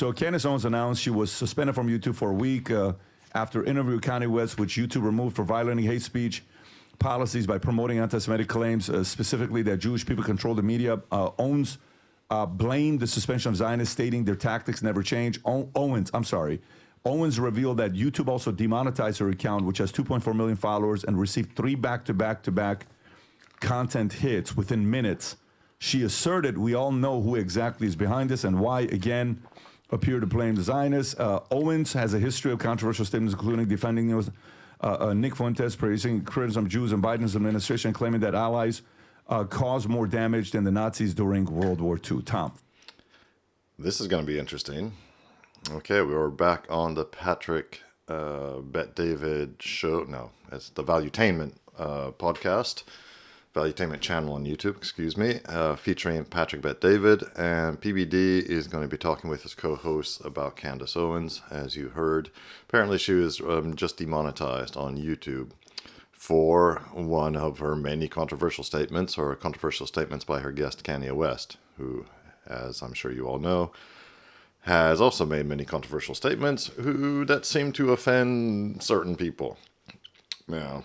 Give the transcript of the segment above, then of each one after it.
So Candace Owens announced she was suspended from YouTube for a week after interview with Kanye West, which YouTube removed for violating hate speech policies by promoting anti-Semitic claims, specifically that Jewish people control the media. Owens blamed the suspension of Zionists, stating their tactics never change. Owens revealed that YouTube also demonetized her account, which has 2.4 million followers, and received 3 back-to-back content hits within minutes. She asserted, we all know who exactly is behind this and why, again, appear to blame the Zionists. Owens has a history of controversial statements, including defending Nick Fuentes, praising criticism of Jews and Biden's administration, claiming that allies caused more damage than the Nazis during World War II. Tom. This is going to be interesting. Okay, we're back on the Patrick Bet David show. No, it's the Valuetainment podcast. Valuetainment channel on YouTube, featuring Patrick Bet David, and PBD is going to be talking with his co-hosts about Candace Owens, as you heard. Apparently she was just demonetized on YouTube for one of her many controversial statements, or controversial statements by her guest Kanye West, who, as I'm sure you all know, has also made many controversial statements that seem to offend certain people. Now,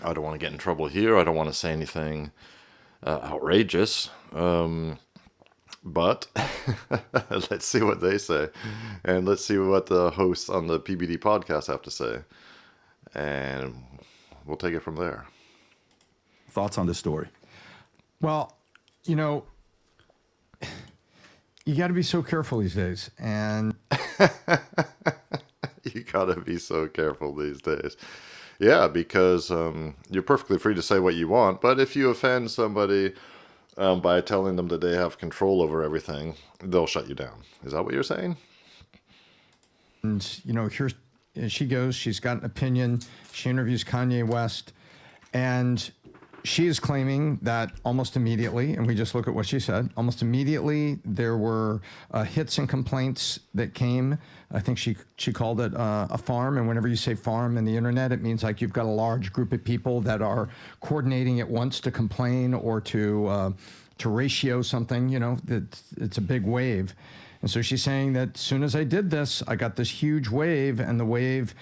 I don't want to get in trouble here. I don't want to say anything outrageous. But let's see what they say. And let's see what the hosts on the PBD podcast have to say. And we'll take it from there. Thoughts on this story? Well, you got to be so careful these days. And you got to be so careful these days. Yeah, because you're perfectly free to say what you want, but if you offend somebody by telling them that they have control over everything, they'll shut you down. Is that what you're saying? And, here she goes. She's got an opinion. She interviews Kanye West, and she is claiming that almost immediately, and we just look at what she said, almost immediately there were hits and complaints that came. I think she called it a farm, and whenever you say farm in the internet, it means like you've got a large group of people that are coordinating at once to complain or to ratio something. It's a big wave. And so she's saying that as soon as I did this, I got this huge wave, and the wave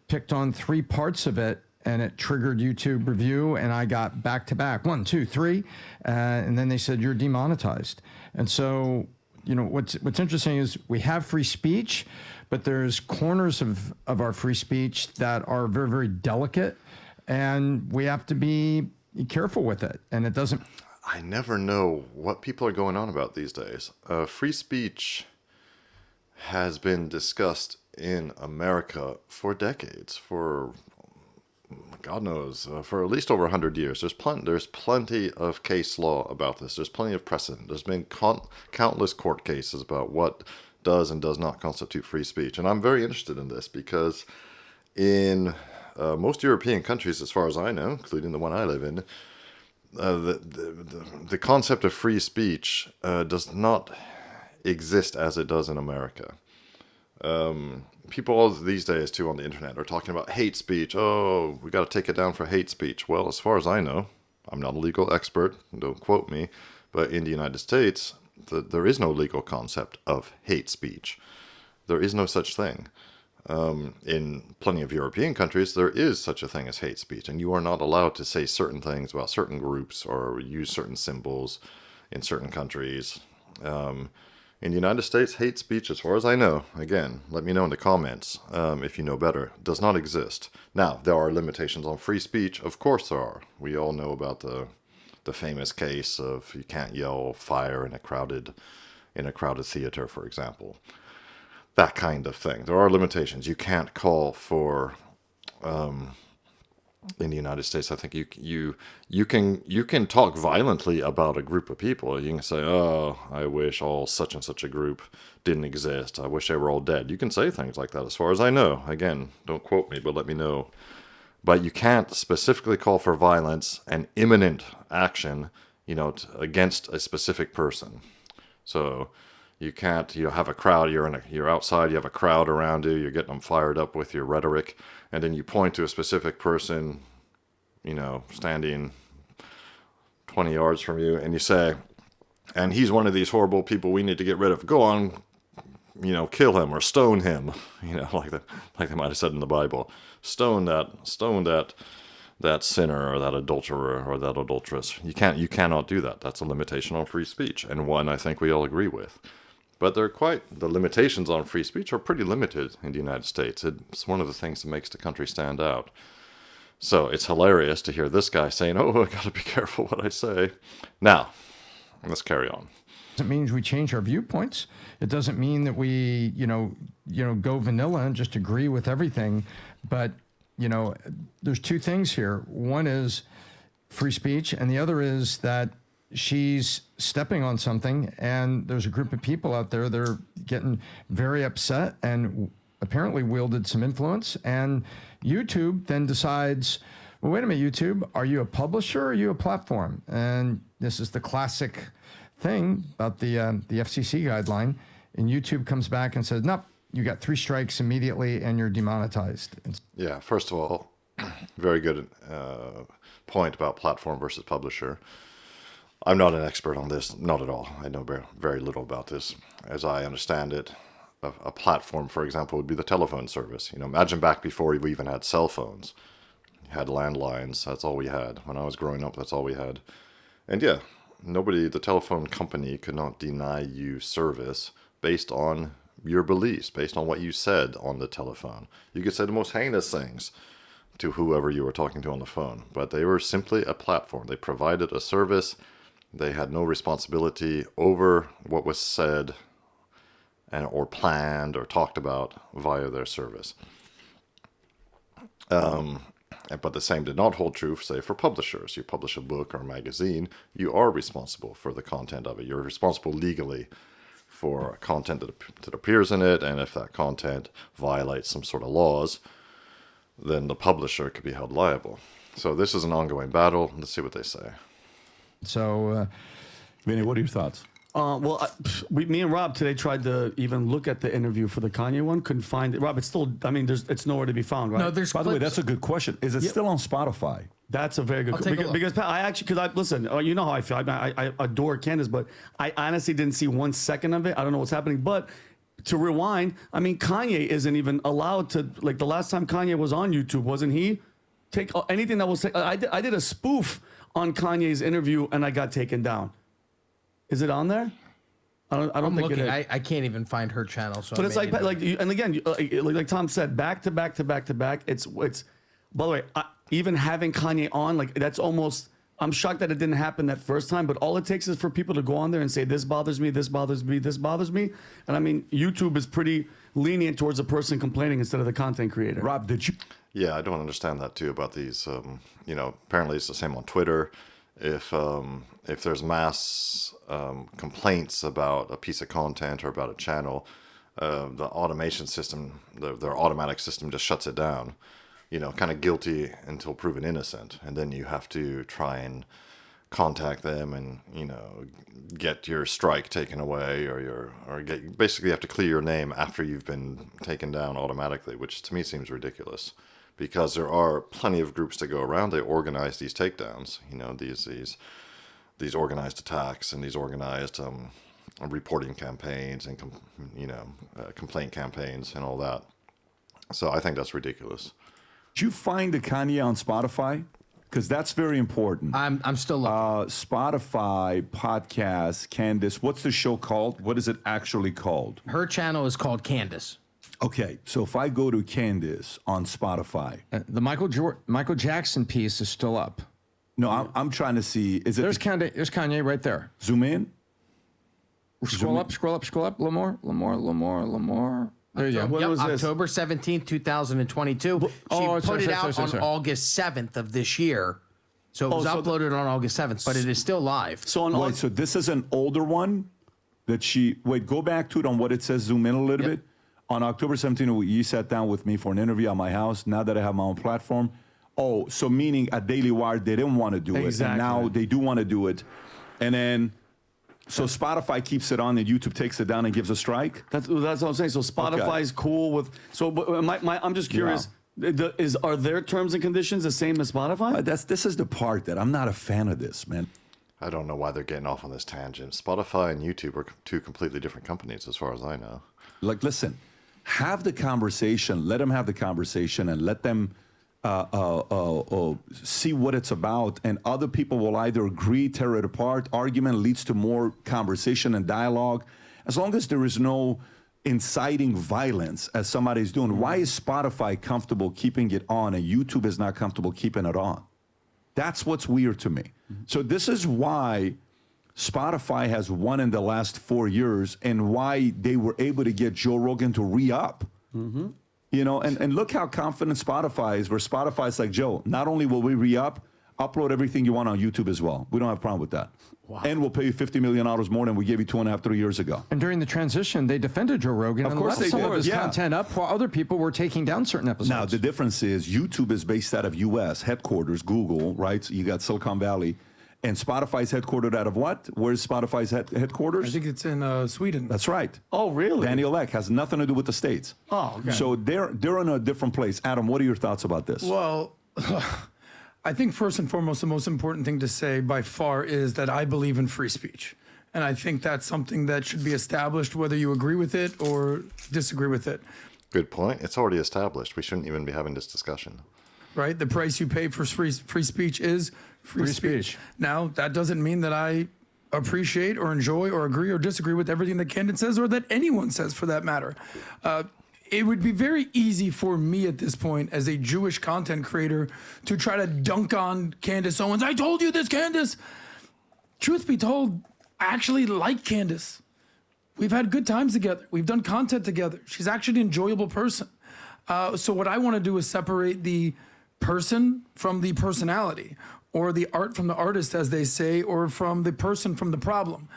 picked on 3 parts of it, and it triggered YouTube review, and I got back-to-back, 1, 2, 3, and then they said, you're demonetized. And so, what's interesting is we have free speech, but there's corners of our free speech that are very, very delicate, and we have to be careful with it, and it doesn't... I never know what people are going on about these days. Free speech has been discussed in America for decades, for... God knows, for at least over 100 years. There's plenty of case law about this. There's plenty of precedent. There's been countless court cases about what does and does not constitute free speech. And I'm very interested in this because in most European countries, as far as I know, including the one I live in, the concept of free speech does not exist as it does in America. People all these days, too, on the internet are talking about hate speech. Oh, we got to take it down for hate speech. Well, as far as I know, I'm not a legal expert, don't quote me, but in the United States, there is no legal concept of hate speech. There is no such thing. In plenty of European countries, there is such a thing as hate speech, and you are not allowed to say certain things about certain groups or use certain symbols in certain countries. In the United States, hate speech, as far as I know, again, let me know in the comments if you know better, does not exist. Now, there are limitations on free speech. Of course there are. We all know about the famous case of you can't yell fire in a crowded theater, for example. That kind of thing. There are limitations. You can't call for... in the United States, I think you can talk violently about a group of people. You can say, "Oh, I wish all such and such a group didn't exist. I wish they were all dead." You can say things like that, as far as I know. Again, don't quote me, but let me know. But you can't specifically call for violence and imminent action, against a specific person. So you can't, have a crowd. You're outside. You have a crowd around you. You're getting them fired up with your rhetoric. And then you point to a specific person, standing 20 yards from you, and you say, and he's one of these horrible people we need to get rid of. Go on, kill him or stone him, like they might have said in the Bible, stone that sinner or that adulterer or that adulteress. You cannot do that. That's a limitation on free speech, and one I think we all agree with. But the limitations on free speech are pretty limited in the United States. It's one of the things that makes the country stand out. So it's hilarious to hear this guy saying, "Oh, I got to be careful what I say." Now, let's carry on. It means we change our viewpoints. It doesn't mean that we, go vanilla and just agree with everything. But, there's two things here. One is free speech, and the other is that she's stepping on something, and there's a group of people out there that are getting very upset and apparently wielded some influence. And YouTube then decides, well, wait a minute, YouTube, are you a publisher or are you a platform? And this is the classic thing about the FCC guideline. And YouTube comes back and says, nope, you got 3 strikes immediately and you're demonetized. Yeah, first of all, very good point about platform versus publisher. I'm not an expert on this, not at all. I know very little about this. As I understand it, a platform, for example, would be the telephone service. Imagine back before we even had cell phones. You had landlines, that's all we had. When I was growing up, that's all we had. And yeah, the telephone company could not deny you service based on your beliefs, based on what you said on the telephone. You could say the most heinous things to whoever you were talking to on the phone, but they were simply a platform. They provided a service. They had no responsibility over what was said or planned or talked about via their service. But the same did not hold true, say, for publishers. You publish a book or a magazine, you are responsible for the content of it. You're responsible legally for content that appears in it, and if that content violates some sort of laws, then the publisher could be held liable. So this is an ongoing battle. Let's see what they say. So, Vinny, what are your thoughts? Me and Rob today tried to even look at the interview for the Kanye one. Couldn't find it. Rob, it's still, it's nowhere to be found, right? No, there's By the way, that's a good question. Is it still on Spotify? That's a very good question. Because listen, you know how I feel. I adore Candace, but I honestly didn't see 1 second of it. I don't know what's happening. But to rewind, Kanye isn't even allowed to, like the last time Kanye was on YouTube, wasn't he? Take anything that was, I did a spoof on Kanye's interview and I got taken down. Is it on there? I don't think looking. it is. I can't even find her channel. So, but it's and again, like Tom said, back to back to back to back. It's. By the way, even having Kanye on, that's almost. I'm shocked that it didn't happen that first time. But all it takes is for people to go on there and say, "This bothers me. This bothers me. This bothers me." And YouTube is pretty lenient towards the person complaining instead of the content creator. Rob, did you? Yeah, I don't understand that too about these. Apparently it's the same on Twitter. If there's mass complaints about a piece of content or about a channel, the automation system, their automatic system just shuts it down. Kind of guilty until proven innocent, and then you have to try and contact them and get your strike taken away basically you have to clear your name after you've been taken down automatically, which to me seems ridiculous. Because there are plenty of groups to go around. They organize these takedowns, these organized attacks and these organized reporting campaigns and complaint campaigns and all that. So I think that's ridiculous. Did you find the Kanye on Spotify? Because that's very important. I'm still looking. Spotify podcast, Candace. What's the show called? What is it actually called? Her channel is called Candace. Okay, so if I go to Candace on Spotify, the Michael Jackson piece is still up. No, I'm trying to see. Is it? There's Kanye right there. Zoom in. Scroll up. A little more. There you go. When was this? October 17th, 2022. She put it out on August 7th of this year. So it was uploaded on August 7th, but it is still live. So so this is an older one that go back to it on what it says, zoom in a little bit. On October 17th, you sat down with me for an interview at my house. Now that I have my own platform. Oh, so meaning at Daily Wire, they didn't want to do it. And now they do want to do it. And then, so Spotify keeps it on and YouTube takes it down and gives a strike? That's what I'm saying. So Spotify's cool with, I'm just curious. Yeah. Are their terms and conditions the same as Spotify? This is the part that I'm not a fan of this, man. I don't know why they're getting off on this tangent. Spotify and YouTube are two completely different companies, as far as I know. Like, listen, have the conversation. Let them have the conversation, and let them see what it's about. And other people will either agree, tear it apart. Argument leads to more conversation and dialogue. As long as there is no inciting violence, as somebody's doing. Why is Spotify comfortable keeping it on, and YouTube is not comfortable keeping it on? That's what's weird to me. So this is why Spotify has won in the last 4 years, and why they were able to get Joe Rogan to re-up. You know, and look how confident Spotify is, where Spotify's like, Joe, not only will we re-up, upload everything you want on YouTube as well. We don't have a problem with that. Wow. And we'll pay you $50 million more than we gave you 2.5, 3 years ago. And during the transition, they defended Joe Rogan and left some of his content up while other people were taking down certain episodes. Now, the difference is YouTube is based out of U.S. headquarters, Google, right? So you got Silicon Valley. And Spotify's headquartered out of what? Where's Spotify's headquarters? I think it's in Sweden. That's right. Oh, really? Daniel Ek has nothing to do with the States. Oh, okay. So they're in a different place. Adam, what are your thoughts about this? Well, I think first and foremost, the most important thing to say by far is that I believe in free speech. And I think that's something that should be established, whether you agree with it or disagree with it. Good point. It's already established. We shouldn't even be having this discussion. Right? The price you pay for free speech is free speech. Now, that doesn't mean that I appreciate or enjoy or agree or disagree with everything that Candace says, or that anyone says for that matter. It would be very easy for me at this point as a Jewish content creator to try to dunk on Candace Owens. I told you this, Candace. Truth be told, I actually like Candace. We've had good times together. We've done content together. She's actually an enjoyable person. So what I want to do is separate the person from the personality, or the art from the artist, as they say, or from the person from the problem.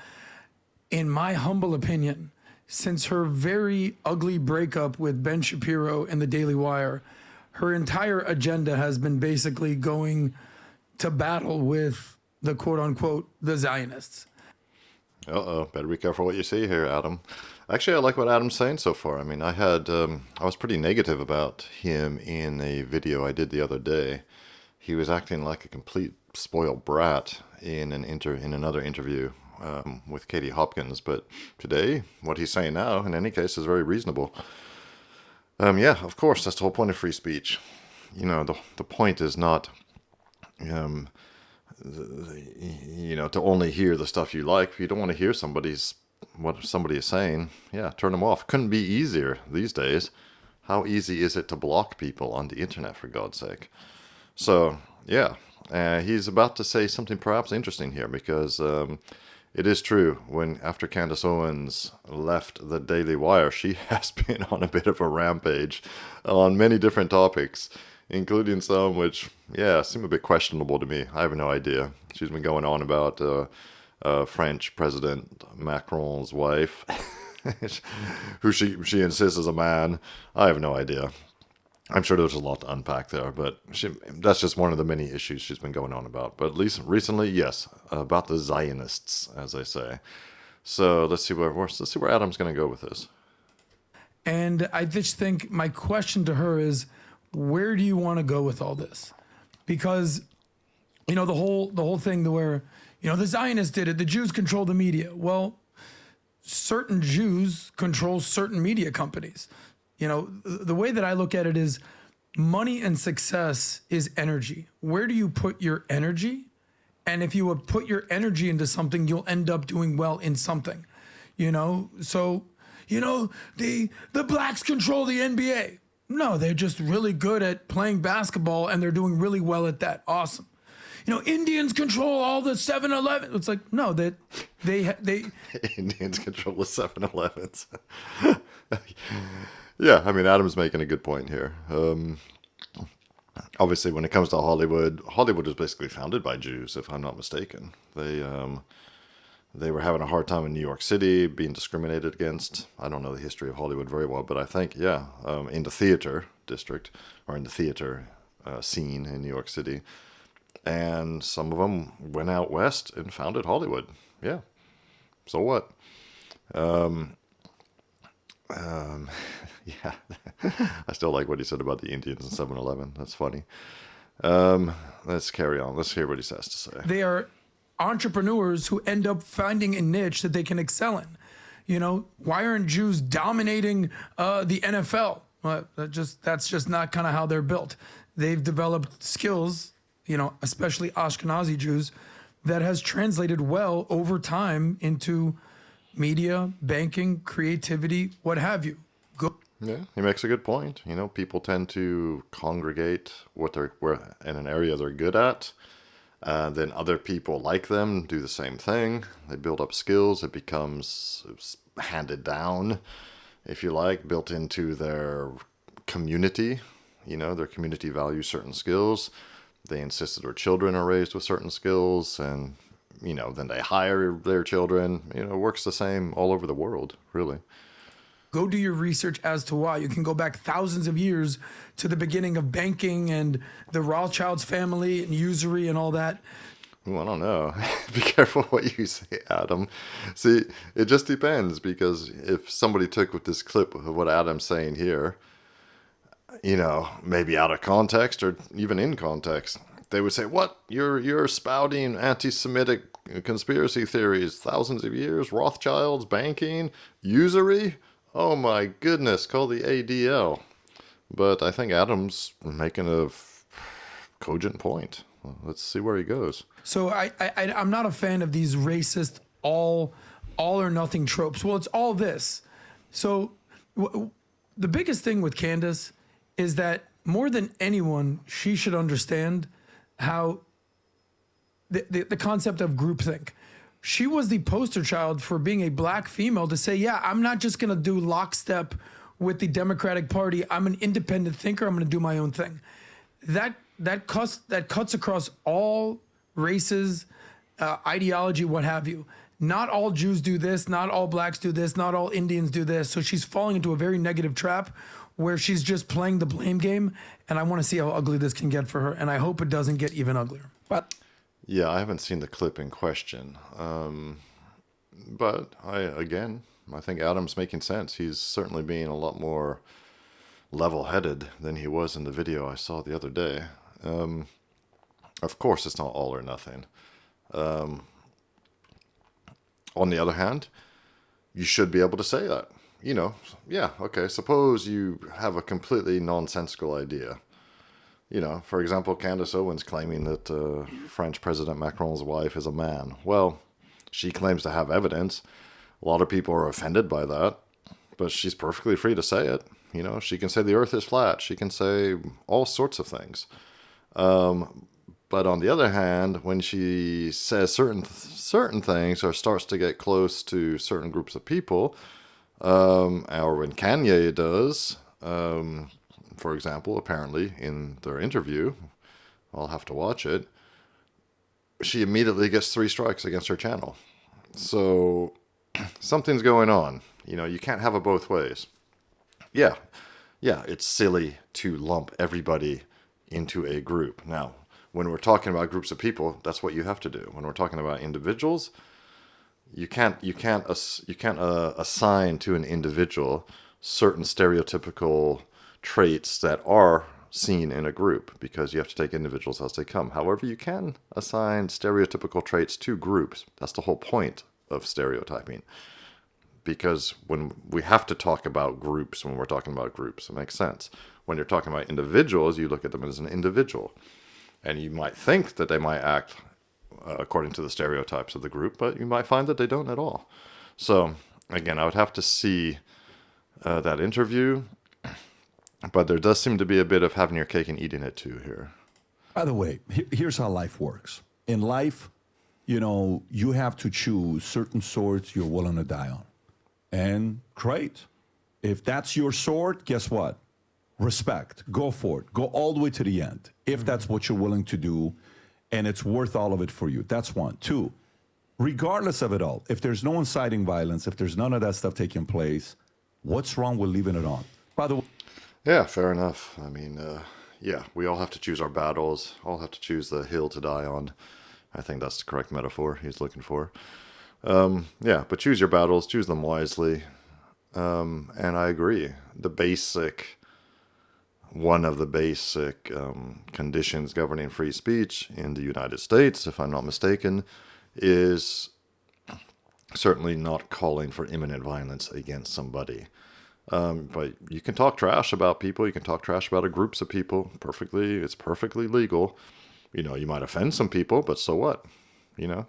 In my humble opinion, since her very ugly breakup with Ben Shapiro and the Daily Wire, her entire agenda has been basically going to battle with the quote-unquote, the Zionists. Better be careful what you see here, Adam. Actually, I like what Adam's saying so far. I mean, I was pretty negative about him in a video I did the other day. He was acting like a complete spoiled brat in another interview with Katie Hopkins, but today, what he's saying now, in any case, is very reasonable. Yeah, of course, that's the whole point of free speech. You know, the point is not, to only hear the stuff you like. If you don't want to hear what somebody is saying, yeah, turn them off. Couldn't be easier these days. How easy is it to block people on the internet, for God's sake? So, yeah, he's about to say something perhaps interesting here, because it is true, after Candace Owens left the Daily Wire, she has been on a bit of a rampage on many different topics, including some which, seem a bit questionable to me. I have no idea. She's been going on about French President Macron's wife, who she insists is a man. I have no idea. I'm sure there's a lot to unpack there, but that's just one of the many issues she's been going on about. But at least recently, yes, about the Zionists, as they say. So let's see where Adam's going to go with this. And I just think my question to her is, where do you want to go with all this? Because, the whole thing where, the Zionists did it, the Jews control the media. Well, certain Jews control certain media companies. The way that I look at it is money and success is energy. Where do you put your energy? And if you would put your energy into something, you'll end up doing well in something, So, the blacks control the NBA. No, they're just really good at playing basketball and they're doing really well at that. Awesome. Indians control all the 7-Eleven. It's like, no, they Indians control the 7-Elevens. Yeah, I mean, Adam's making a good point here. Obviously, when it comes to Hollywood was basically founded by Jews, if I'm not mistaken. They were having a hard time in New York City, being discriminated against. I don't know the history of Hollywood very well, but I think, in the theater district, or in the theater scene in New York City. And some of them went out west and founded Hollywood. Yeah. So what? Yeah, I still like what he said about the Indians and 7-Eleven. That's funny. Let's carry on. Let's hear what he has to say. They are entrepreneurs who end up finding a niche that they can excel in. You know, why aren't Jews dominating the NFL? That's just not kind of how they're built. They've developed skills, you know, especially Ashkenazi Jews, that has translated well over time into media, banking, creativity, what have you. Yeah, he makes a good point. You know, people tend to congregate where in an area they're good at. Then other people like them do the same thing. They build up skills. It becomes handed down, if you like, built into their community. You know, their community values certain skills. They insist that their children are raised with certain skills, and, you know, then they hire their children. You know, it works the same all over the world, really. Go do your research as to why. You can go back thousands of years to the beginning of banking and the Rothschilds family and usury and all that. Well, I don't know. Be careful what you say, Adam. See, it just depends, because if somebody took with this clip of what Adam's saying here, you know, maybe out of context or even in context, they would say, what? You're spouting anti-Semitic conspiracy theories, thousands of years, Rothschilds, banking, usury? Oh my goodness, call the ADL. But I think Adam's making a cogent point. Let's see where he goes. So I'm not a fan of these racist all or nothing tropes. Well, it's all this. So the biggest thing with Candace is that more than anyone, she should understand how the concept of groupthink. She was the poster child for being a black female to say, yeah, I'm not just going to do lockstep with the Democratic Party. I'm an independent thinker. I'm going to do my own thing. That cuts across all races, ideology, what have you. Not all Jews do this. Not all blacks do this. Not all Indians do this. So she's falling into a very negative trap where she's just playing the blame game. And I want to see how ugly this can get for her. And I hope it doesn't get even uglier. But yeah, I haven't seen the clip in question. But I think Adam's making sense. He's certainly being a lot more level-headed than he was in the video I saw the other day. Of course, it's not all or nothing. On the other hand, you should be able to say that. You know, yeah, okay, suppose you have a completely nonsensical idea. You know, for example, Candace Owens claiming that French President Macron's wife is a man. Well, she claims to have evidence. A lot of people are offended by that, but she's perfectly free to say it. You know, she can say the earth is flat. She can say all sorts of things. But on the other hand, when she says certain things or starts to get close to certain groups of people, or when Kanye does, for example, apparently in their interview, I'll have to watch it, she immediately gets 3 strikes against her channel. So something's going on. You know, you can't have it both ways. Yeah, it's silly to lump everybody into a group. Now, when we're talking about groups of people, that's what you have to do. When we're talking about individuals, you can't assign to an individual certain stereotypical traits that are seen in a group, because you have to take individuals as they come. However, you can assign stereotypical traits to groups. That's the whole point of stereotyping. Because when we have to talk about groups, when we're talking about groups, it makes sense. When you're talking about individuals, you look at them as an individual. And you might think that they might act according to the stereotypes of the group, but you might find that they don't at all. So, again, I would have to see that interview. But there does seem to be a bit of having your cake and eating it too here. By the way, here's how life works. In life, you know, you have to choose certain swords you're willing to die on. And great. If that's your sword, guess what? Respect. Go for it. Go all the way to the end. If that's what you're willing to do and it's worth all of it for you. That's one. 2, regardless of it all, if there's no inciting violence, if there's none of that stuff taking place, what's wrong with leaving it on? By the way, yeah, fair enough. I mean, yeah, we all have to choose our battles, all have to choose the hill to die on. I think that's the correct metaphor he's looking for. Yeah, but choose your battles, choose them wisely. And I agree. One of the basic conditions governing free speech in the United States, if I'm not mistaken, is certainly not calling for imminent violence against somebody. But you can talk trash about people. You can talk trash about groups of people. It's perfectly legal. You know, you might offend some people, but so what? You know,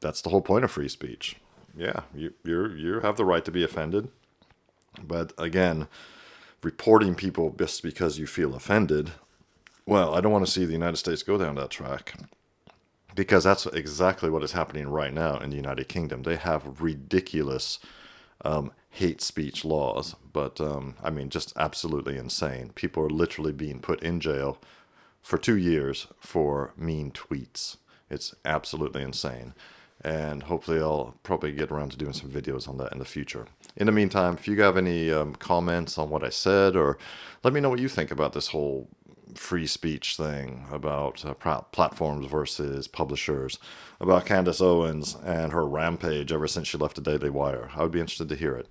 that's the whole point of free speech. Yeah, you have the right to be offended. But again, reporting people just because you feel offended, well, I don't want to see the United States go down that track. Because that's exactly what is happening right now in the United Kingdom. They have ridiculous hate speech laws, but I mean, just absolutely insane. People are literally being put in jail for 2 years for mean tweets. It's absolutely insane. And hopefully I'll probably get around to doing some videos on that in the future. In the meantime, if you have any comments on what I said, or let me know what you think about this whole free speech thing, about platforms versus publishers, about Candace Owens and her rampage ever since she left the Daily Wire. I would be interested to hear it.